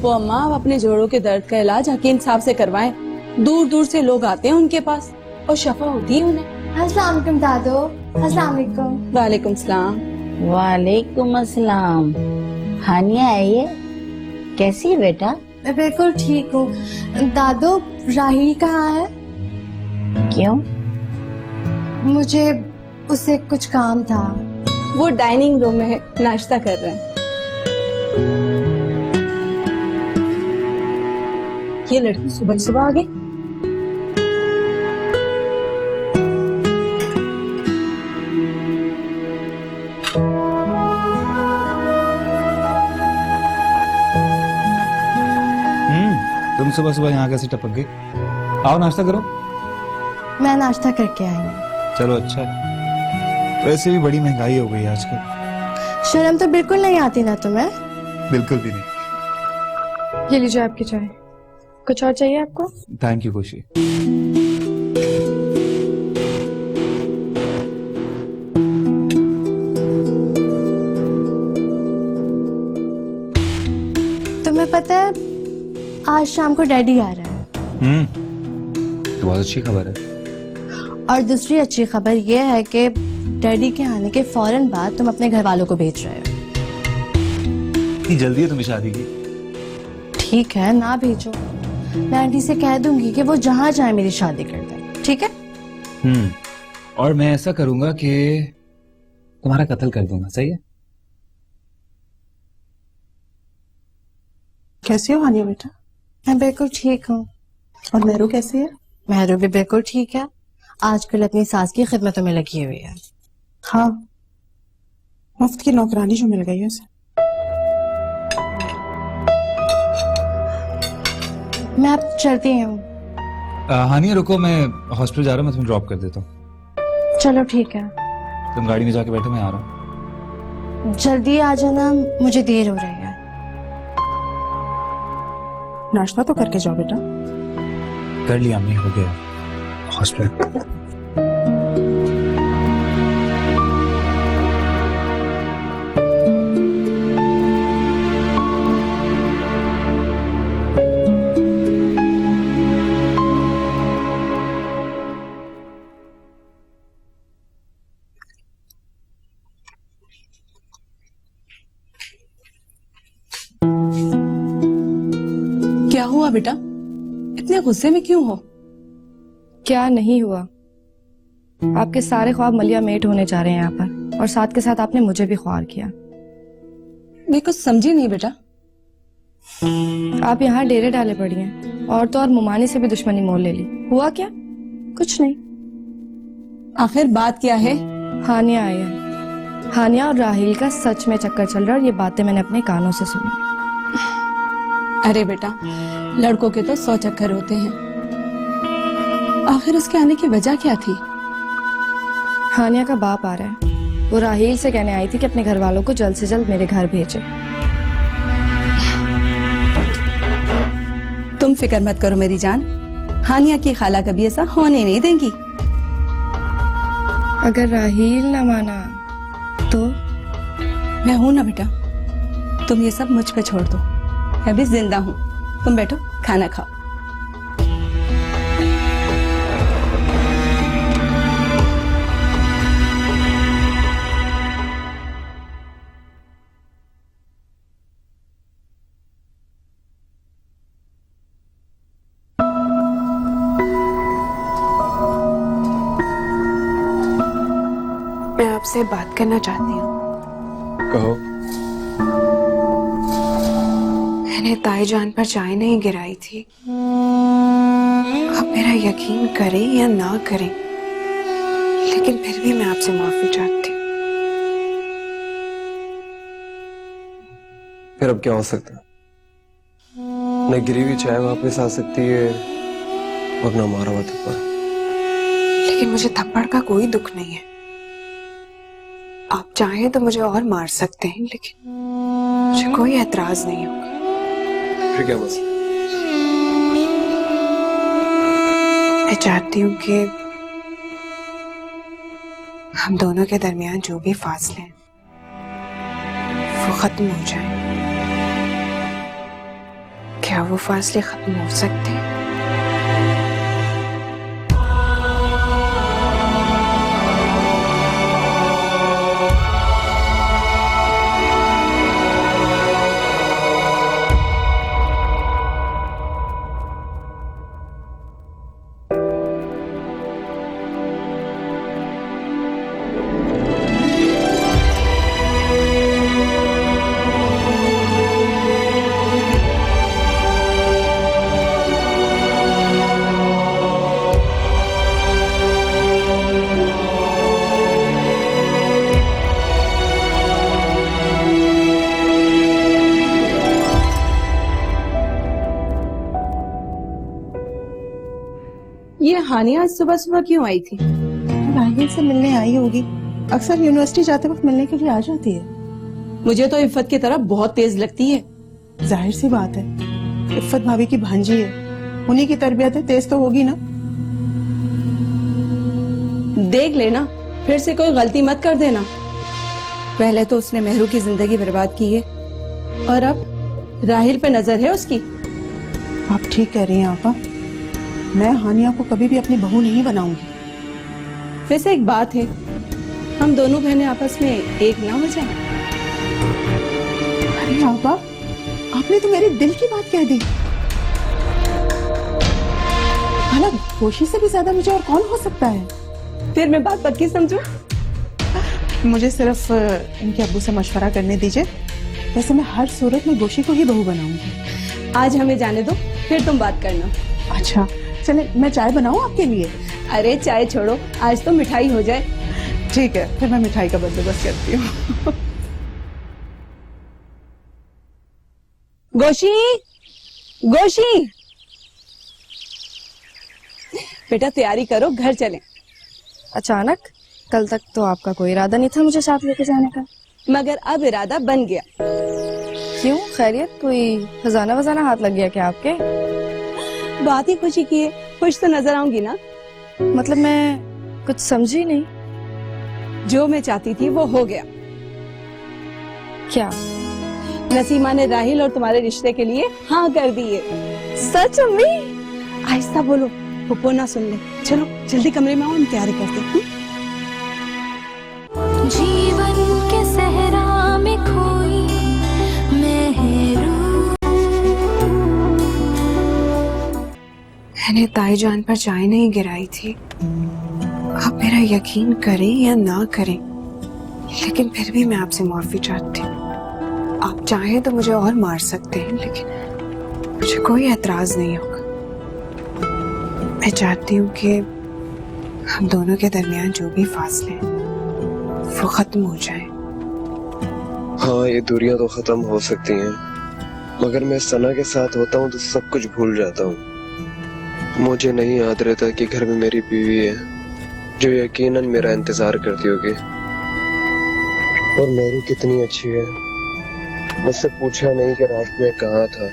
चुप हो अम्मा, आप अपने जोड़ों के दर्द का इलाज हकीम साहब से करवाएं। दूर दूर से लोग आते हैं उनके पास और शफा होती है उन्हें। अस्सलाम वालेकुम दादो। अस्सलाम वालेकुम। वालेकुम सलाम। वालेकुम अस्सलाम। हानिया है ये, कैसी है बेटा? मैं बिल्कुल ठीक हूँ। दादो, राहिल कहाँ है? क्यों? मुझे उससे कुछ काम था। वो डाइनिंग रूम में नाश्ता कर रहे हैं। ये लड़की सुबह सुबह आ गई। तुम सुबह सुबह यहाँ कैसे टपक गई? आओ नाश्ता करो। मैं नाश्ता करके आई हूँ। चलो अच्छा है। वैसे भी बड़ी महंगाई हो गई है आजकल। शर्म तो बिल्कुल नहीं आती ना तुम्हें? बिल्कुल भी नहीं। ये लीजिए आपकी चाय। कुछ और चाहिए आपको? थैंक यू खुशी। तुम्हें पता है आज शाम को डैडी आ रहा है। तो बहुत अच्छी खबर है। और दूसरी अच्छी खबर यह है कि डैडी के आने के फौरन बाद तुम अपने घर वालों को भेज रहे हो। इतनी जल्दी है तुम्हें शादी की? ठीक है, ना भेजो। मैं आंटी से कह दूंगी कि वो जहां जाए मेरी शादी कर दे। ठीक है? और मैं ऐसा करूंगा कि तुम्हारा कत्ल कर दूंगा। सही है? कैसे हो हानिया बेटा? मैं बिल्कुल ठीक हूँ। और मेहरू कैसी है? मेहरू भी बिल्कुल ठीक है। आजकल अपनी सास की खिदमतों में लगी हुई है। हाँ, मुफ्त की नौकरानी जो मिल गई है उसे। मैं अब चलती हूँ। हानिया रुको, मैं हॉस्पिटल जा रहा हूँ। मैं तुम्हें ड्रॉप कर देता हूँ। चलो ठीक है। तुम गाड़ी में जाके बैठो, मैं आ रहा हूँ। जल्दी आ जाना, मुझे देर हो रही है। नाश्ता तो करके जाओ बेटा। कर लिया अम्मी, हो गया हॉस्पिटल। क्या हुआ बेटा, इतने गुस्से में क्यों हो? क्या नहीं हुआ। आपके सारे ख्वाब मलिया मेट होने जा रहे हैं यहाँ पर, और साथ के साथ आपने मुझे भी ख्वार किया। मैं कुछ समझी नहीं बेटा। आप यहाँ डेरे डाले पड़ी हैं और तो और मुमानी से भी दुश्मनी मोल ले ली। हुआ क्या? कुछ नहीं। आखिर बात क्या है? हानिया आई है। हानिया और राहिल का सच में चक्कर चल रहा है और ये बातें मैंने अपने कानों से सुनी। अरे बेटा, लड़कों के तो 100 चक्कर होते हैं। आखिर उसके आने की वजह क्या थी? हानिया का बाप आ रहा है। वो राहिल से कहने आई थी कि अपने घर वालों को जल्द से जल्द मेरे घर भेजे। तुम फिक्र मत करो मेरी जान, हानिया की खाला कभी ऐसा होने नहीं देंगी। अगर राहिल न माना तो? मैं हूं ना बेटा, तुम ये सब मुझ पे छोड़ दो। मैं भी जिंदा हूँ। तुम बैठो, खाना खाओ। मैं आपसे बात करना चाहती हूँ। कहो। मैंने ताई जान पर चाय नहीं गिराई थी। आप मेरा यकीन करें या ना करें, लेकिन फिर भी मैं आपसे माफी चाहती हूँ। फिर अब क्या हो सकता है? न गिरी हुई चाय वापस आ सकती है और न मारा हुआ थप्पड़। लेकिन मुझे थप्पड़ का कोई दुख नहीं है। आप चाहें तो मुझे और मार सकते हैं, लेकिन मुझे कोई एतराज नहीं होगा। फिर क्या मसला? मैं चाहती हूँ कि हम दोनों के दरमियान जो भी फासले हैं वो खत्म हो जाए। क्या वो फासले खत्म हो सकते हैं? ये हानिया आज सुबह सुबह क्यों आई थी? राहिल से मिलने आई होगी। अक्सर यूनिवर्सिटी जाते वक्त मिलने के लिए आ जाती है। मुझे तो इफ्फत की तरह बहुत तेज लगती है। जाहिर सी बात है, इफ्फत भाभी की भांजी है, उन्हीं की तरबियत है, तेज तो होगी ना। देख लेना, फिर से कोई गलती मत कर देना। पहले तो उसने मेहरू की जिंदगी बर्बाद की है और अब राहिल पे नजर है उसकी। आप ठीक कह रही हैं आपा, मैं हानिया को कभी भी अपनी बहू नहीं बनाऊंगी। वैसे एक बात है, हम दोनों बहनें आपस में एक ना हो जाए। अरे आपा, आपने तो मेरे दिल की बात कह दी। भला खुशी से भी ज्यादा मुझे और कौन हो सकता है? फिर मैं बात पक्की समझूं? मुझे सिर्फ इनके अब्बू से मशवरा करने दीजिए। वैसे मैं हर सूरत में गोशी को ही बहू बनाऊंगी। आज हमें जाने दो, फिर तुम बात करना। अच्छा चले, मैं चाय बनाऊं आपके लिए? अरे चाय छोड़ो, आज तो मिठाई हो जाए। ठीक है, फिर मैं मिठाई का बंदोबस्त करती हूँ। गोशी, गोशी, बेटा तैयारी करो, घर चलें। अचानक? कल तक तो आपका कोई इरादा नहीं था मुझे साथ लेके जाने का। मगर अब इरादा बन गया। क्यों, खैरियत? कोई खजाना वजाना हाथ लग गया क्या आपके? बात ही खुशी की है, खुश तो नजर आऊंगी ना। मतलब मैं कुछ समझी नहीं। जो मैं चाहती थी वो हो गया। क्या? नसीमा ने राहिल और तुम्हारे रिश्ते के लिए हाँ कर दी है। सच अम्मी? आहिस्ता बोलो, पप्पो ना सुन ले। चलो जल्दी कमरे में आओ, हम तैयारी करते हैं। जीवन के सहरा में खोई मैंने ताईजान पर चाय नहीं गिराई थी। आप मेरा यकीन करें या ना करें, लेकिन फिर भी मैं आपसे माफी चाहती हूँ। आप चाहें तो मुझे और मार सकते हैं, लेकिन मुझे कोई एतराज नहीं होगा। मैं चाहती हूँ कि हम दोनों के दरमियान जो भी फासले हैं वो खत्म हो जाए। हाँ, ये दूरियां तो खत्म हो सकती हैं, मगर मैं सना के साथ होता हूँ तो सब कुछ भूल जाता हूँ। मुझे नहीं याद रहता कि घर में मेरी बीवी है जो यकीनन मेरा इंतजार करती होगी। और मेरी कितनी अच्छी है, मुझसे पूछा नहीं कि रात में कहाँ था।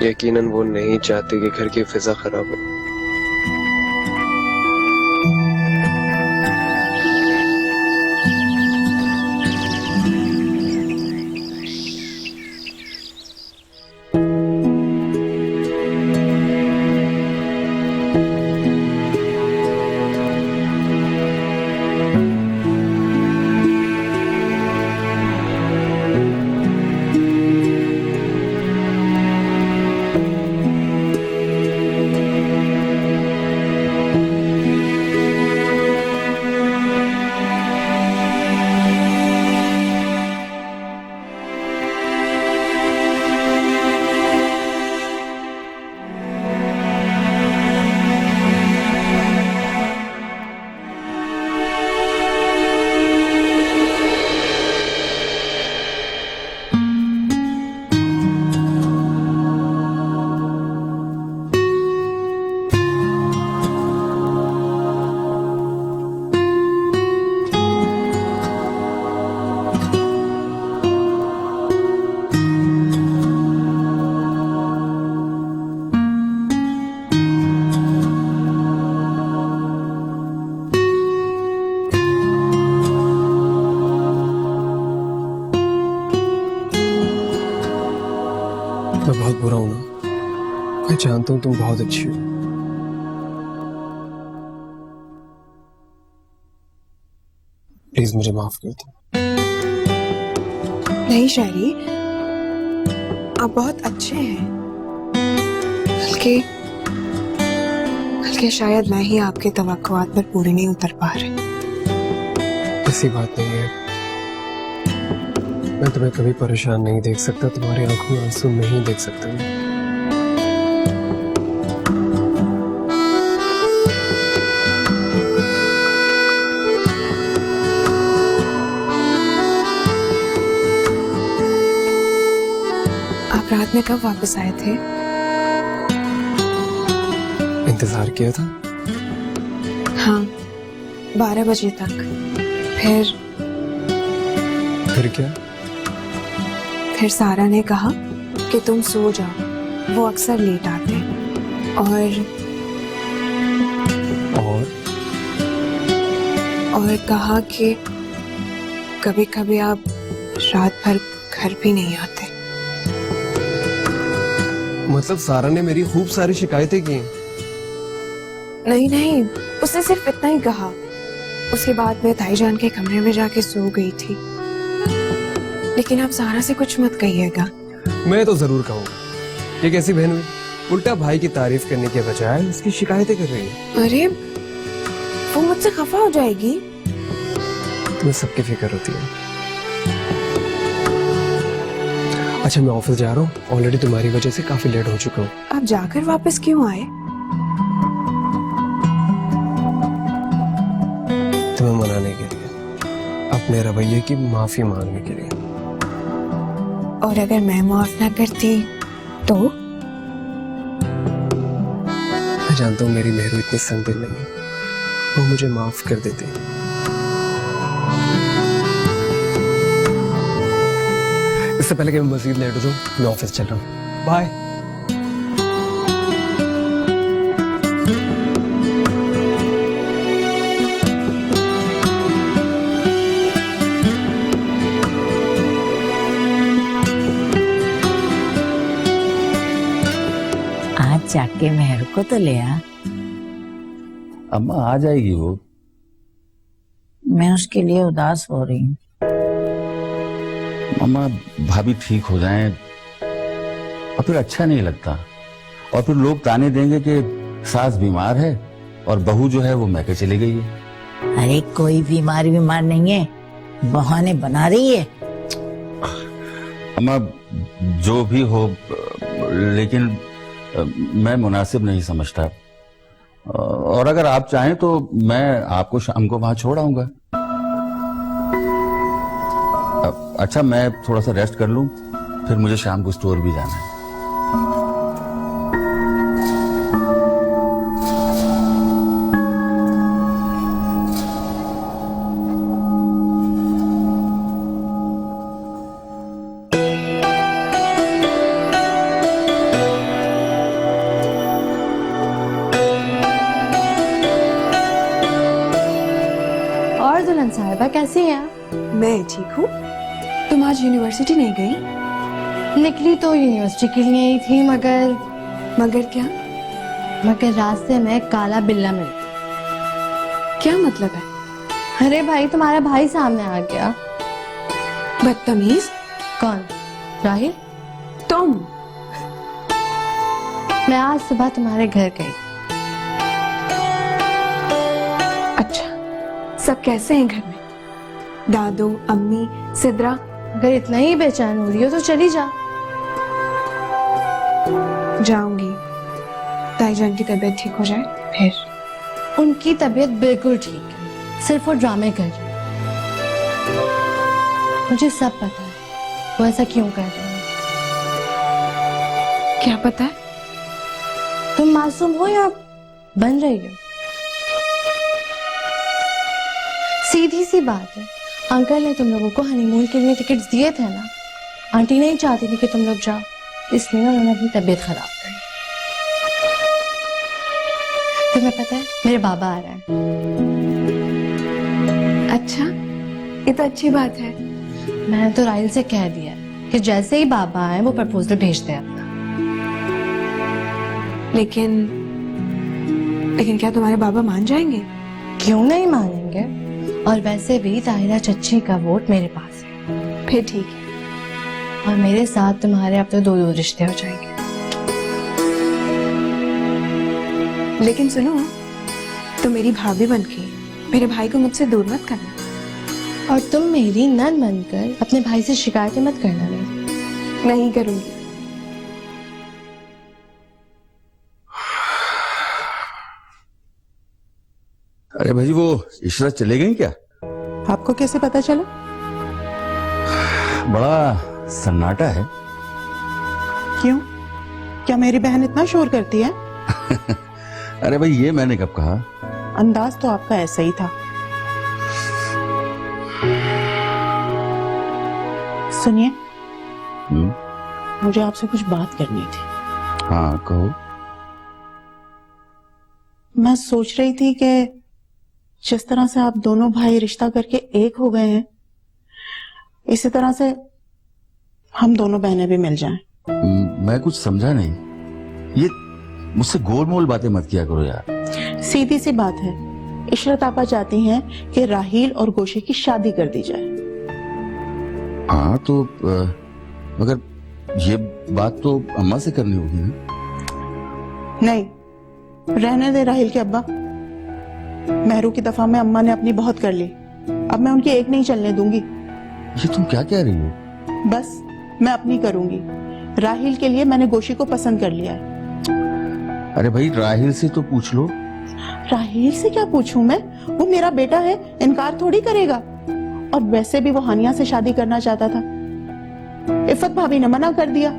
यकीनन वो नहीं चाहती कि घर की फिजा खराब हो। जानता हूँ तुम बहुत अच्छी हो। प्लीज मुझे माफ कर दो। नहीं शायरी, आप बहुत अच्छे हैं। बल्कि शायद मैं ही आपके तवक्कुआत पर पूरी नहीं उतर पा रही। ऐसी बात नहीं है, मैं तुम्हें कभी परेशान नहीं देख सकता, तुम्हारी आंखों में आंसू नहीं देख सकता मैं। आप रात में कब वापस आए थे? इंतजार किया था। हाँ, 12 बजे तक। फिर क्या? फिर सारा ने कहा कि तुम सो जाओ, वो अक्सर लेट आते हैं। और कहा कि कभी कभी आप रात भर घर भी नहीं आते। मतलब सारा ने मेरी खूब सारी शिकायतें की? नहीं, उसने सिर्फ इतना ही कहा। उसके बाद मैं ताईजान के कमरे में जाके सो गई थी। लेकिन आप सारा से कुछ मत कहिएगा। मैं तो जरूर कहूँगा। ये कैसी बहन हुई, उल्टा भाई की तारीफ करने के बजाय उसकी शिकायतें कर रही है। अरे वो मुझसे खफा हो जाएगी। तुम्हें सबकी फिक्र होती है। अच्छा मैं ऑफिस जा रहा हूँ, ऑलरेडी तुम्हारी वजह से काफी लेट हो चुका हूँ। आप जाकर वापस क्यों आए? तुम्हें मनाने के लिए, अपने रवैये की माफी मांगने के लिए। और अगर मैं माफ ना करती तो? मैं जानता हूँ मेरी मेहरू इतनी संग दिल नहीं है, वो मुझे माफ कर देती। इससे पहले कि मैं मजीद लेट हो जाऊँ, मैं ऑफिस चल रहा हूँ। बाय। आज जाके मेहर को तो ले आ। अम्मा आ जाएगी वो। मैं उसके लिए उदास हो रही हूँ। मम्मा भाभी ठीक हो जाएं और फिर अच्छा नहीं लगता, और फिर लोग ताने देंगे कि सास बीमार है और बहू जो है वो मैके चली गई है। अरे कोई बीमार नहीं है, बहाने बना रही है। अम्मा जो भी हो, लेकिन मैं मुनासिब नहीं समझता, और अगर आप चाहें तो मैं आपको शाम को वहां छोड़ आऊंगा। अच्छा मैं थोड़ा सा रेस्ट कर लूं, फिर मुझे शाम को स्टोर भी जाना है। और दुल्हन साहिबा कैसी हैं आप? मैं ठीक हूँ। तुम आज यूनिवर्सिटी नहीं गई? निकली तो यूनिवर्सिटी के लिए ही थी, मगर क्या? मगर रास्ते में काला बिल्ला मिल। क्या मतलब है? अरे भाई तुम्हारा भाई सामने आ गया। बदतमीज। कौन? राहिल? तुम? मैं आज सुबह तुम्हारे घर गई। अच्छा, सब कैसे हैं घर में? दादू, अम्मी, सिद्रा? अगर इतना ही बेचैन हो रही हो तो चली जा। जाऊंगी, ताईजान की तबीयत ठीक हो जाए फिर। उनकी तबीयत बिल्कुल ठीक है, सिर्फ वो ड्रामे कर रहे हैं। मुझे सब पता है वो ऐसा क्यों कर रहे हैं। क्या पता है? तुम मासूम हो या बन रही हो? सीधी सी बात है, अंकल ने तुम लोगों को हनीमून के लिए टिकट्स दिए थे ना। आंटी नहीं चाहती थी कि तुम लोग जाओ, इसलिए ना उन्होंने अपनी तबीयत खराब कर ली। तुम्हें पता है मेरे बाबा आ रहा है। अच्छा, ये तो अच्छी बात है। मैंने तो राहिल से कह दिया कि जैसे ही बाबा आए वो प्रपोजल भेज दे अपना। लेकिन लेकिन क्या तुम्हारे बाबा मान जाएंगे? क्यों नहीं मानेंगे? और वैसे भी ताहिरा चच्ची का वोट मेरे पास है। फिर ठीक है। और मेरे साथ तुम्हारे अब तो 2 रिश्ते हो जाएंगे। लेकिन सुनो, तुम मेरी भाभी बनके मेरे भाई को मुझसे दूर मत करना। और तुम मेरी नन बनकर अपने भाई से शिकायतें मत करना मेरी। नहीं करूंगी। अरे भाई, वो इशरत चले गई क्या? आपको कैसे पता चला? बड़ा सन्नाटा है। क्यों? क्या मेरी बहन इतना शोर करती है? अरे भाई, ये मैंने कब कहा? अंदाज तो आपका ऐसा ही था। सुनिए, मुझे आपसे कुछ बात करनी थी। हाँ, कहो। मैं सोच रही थी कि जिस तरह से आप दोनों भाई रिश्ता करके एक हो गए हैं, इसी तरह से हम दोनों बहनें भी मिल जाएं। मैं कुछ समझा नहीं। ये मुझसे गोलमोल बातें मत किया करो यार। सीधी सी बात है, इशरत आपा चाहती हैं कि राहील और गोशे की शादी कर दी जाए। हाँ तो मगर ये बात तो अम्मा से करनी होगी ना? नहीं, रहने दे राहील के अब्बा। मेहरू की दफा में अम्मा ने अपनी बहुत कर ली, अब मैं उनकी एक नहीं चलने दूंगी। ये तुम क्या कह रही हो? बस मैं अपनी करूंगी। राहील के लिए मैंने गोशी को पसंद कर लिया है। अरे भाई, राहिल से तो पूछ लो। राहील से क्या पूछूं मैं? वो मेरा बेटा है, इनकार थोड़ी करेगा। और वैसे भी वो हानिया से शादी करना चाहता था, इफ़त भाभी ने मना कर दिया।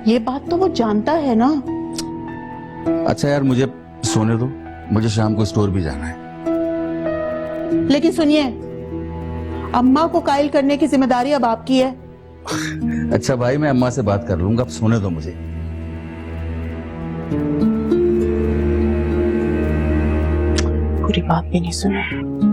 ये बात तो वो जानता है ना। अच्छा यार, मुझे सोने दो, मुझे शाम को स्टोर भी जाना है। लेकिन सुनिए, अम्मा को कायल करने की जिम्मेदारी अब आपकी है। अच्छा भाई, मैं अम्मा से बात कर लूंगा, अब सोने दो मुझे। पूरी बात भी नहीं सुना।